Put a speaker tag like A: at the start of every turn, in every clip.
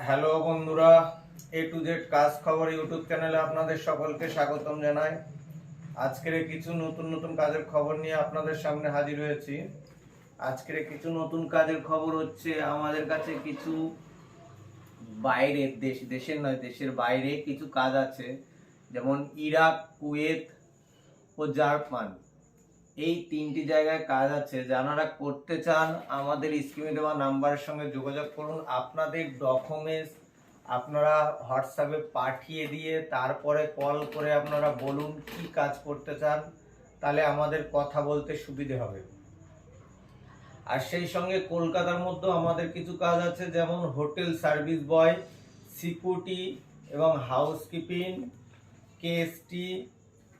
A: Hello বন্ধুরা, এ to Z কাজ খবর ইউটিউব চ্যানেলে আপনাদের সকলকে স্বাগতম জানাই। আজকের কিছু নতুন নতুন কাজের খবর নিয়ে আপনাদের সামনে হাজির হয়েছি। আজকের কিছু নতুন কাজের খবর হচ্ছে আমাদের কাছে কিছু বাইরের দেশের নয়, দেশের বাইরে কিছু কাজ আছে, যেমন ইরাক, কুয়েত ও জার্মান। এই তিনটি জায়গায় কাজ আছে। যারা করতে চান আমাদের স্ক্রিনে দেওয়া নাম্বারের সঙ্গে যোগাযোগ করুন। আপনাদের ডকুমেন্টস আপনারা হোয়াটসঅ্যাপে পাঠিয়ে দিয়ে তারপরে কল করে আপনারা বলুন কি কাজ করতে চান, তাহলে আমাদের কথা বলতে সুবিধে হবে। আর সেই সঙ্গে কলকাতার মধ্যে আমাদের কিছু কাজ আছে, যেমন হোটেল সার্ভিস বয়, সিকিউরিটি এবং হাউসকিপিং, কেএসটি,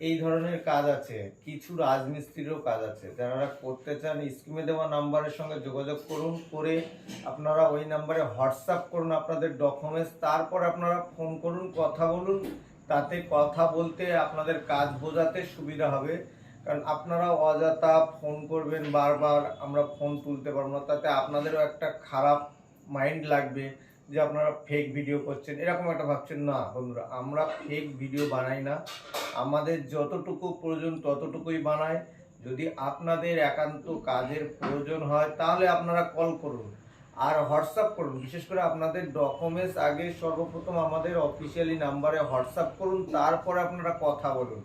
A: এই ধরনের কাজ আছে। কিছু রাজমিস্ত্রিরও কাজ আছে। যারা করতে চান স্ক্রিনে দেওয়া নাম্বারের সঙ্গে যোগাযোগ করুন, করে আপনারা ওই নাম্বারে হোয়াটসঅ্যাপ করুন আপনাদের ডকুমেন্টস, তারপর আপনারা ফোন করুন, কথা বলুন। তাতে কথা বলতে আপনাদের কাজ বোঝাতে সুবিধা হবে। কারণ আপনারা অযথা ফোন করবেন বারবার, আমরা ফোন তুলতে পারবো না, তাতে আপনাদেরও একটা খারাপ মাইন্ড লাগবে যে আপনারা ফেক ভিডিও করছেন, এরকম একটা ভাবছেন। না বন্ধুরা, আমরা ফেক ভিডিও বানাই না। আমাদের যতটুকু প্রয়োজন ততটুকুই বানাই। যদি আপনাদের একান্ত কাজের প্রয়োজন হয় তাহলে আপনারা কল করুন আর হোয়াটসঅ্যাপ করুন। বিশেষ করে আপনাদের ডকুমেন্টস আগে সর্বপ্রথম আমাদের অফিসিয়ালি নাম্বারে হোয়াটসঅ্যাপ করুন, তারপরে আপনারা কথা বলুন।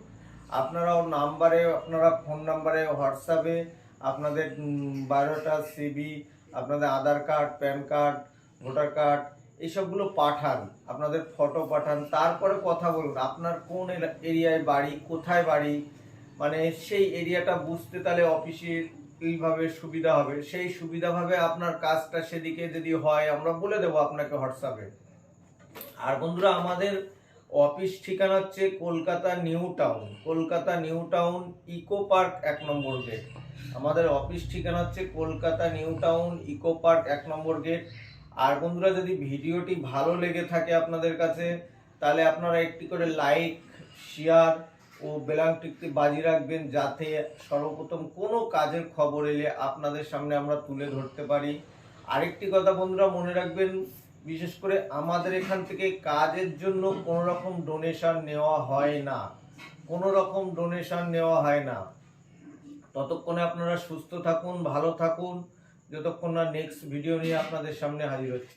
A: আপনারাও নাম্বারে, আপনারা ফোন নাম্বারে হোয়াটসঅ্যাপে আপনাদের বায়োডাটা, সিভি, আপনাদের Aadhaar card, PAN card, voter card, এইসবগুলো পাঠান, আপনাদের ফটো পাঠান, তারপরে কথা বলুন। আপনার কোন এরিয়ায় বাড়ি, কোথায় বাড়ি, মানে সেই এরিয়াটা বুঝতে তাহলে অফিসে এইভাবে সুবিধা হবে। সেই সুবিধাভাবে আপনার কাজটা সেদিকে যদি হয় আমরা বলে দেবো আপনাকে হোয়াটসঅ্যাপে। আর বন্ধুরা, আমাদের অফিস ঠিকানা হচ্ছে Kolkata new town, Kolkata new town eco park 1 number gate. আমাদের অফিস ঠিকানা হচ্ছে Kolkata new town eco park 1 number gate. আর বন্ধুরা, যদি ভিডিওটি ভালো লেগে থাকে আপনাদের কাছে, তাহলে আপনারা একটি করে লাইক, শেয়ার ও বেল আইকনটি বাজিয়ে রাখবেন, যাতে সর্বপ্রথম কোনো কাজের খবর এলে আপনাদের সামনে আমরা তুলে ধরতে পারি। আরেকটি কথা বন্ধুরা, মনে রাখবেন, বিশেষ করে আমাদের এখান থেকে কাজের জন্য কোনো রকম ডোনেশন নেওয়া হয় না, কোনো রকম ডোনেশন নেওয়া হয় না। ততক্ষণে আপনারা সুস্থ থাকুন, ভালো থাকুন, যতক্ষণ না নেক্সট ভিডিও নিয়ে আপনাদের সামনে হাজির হচ্ছে।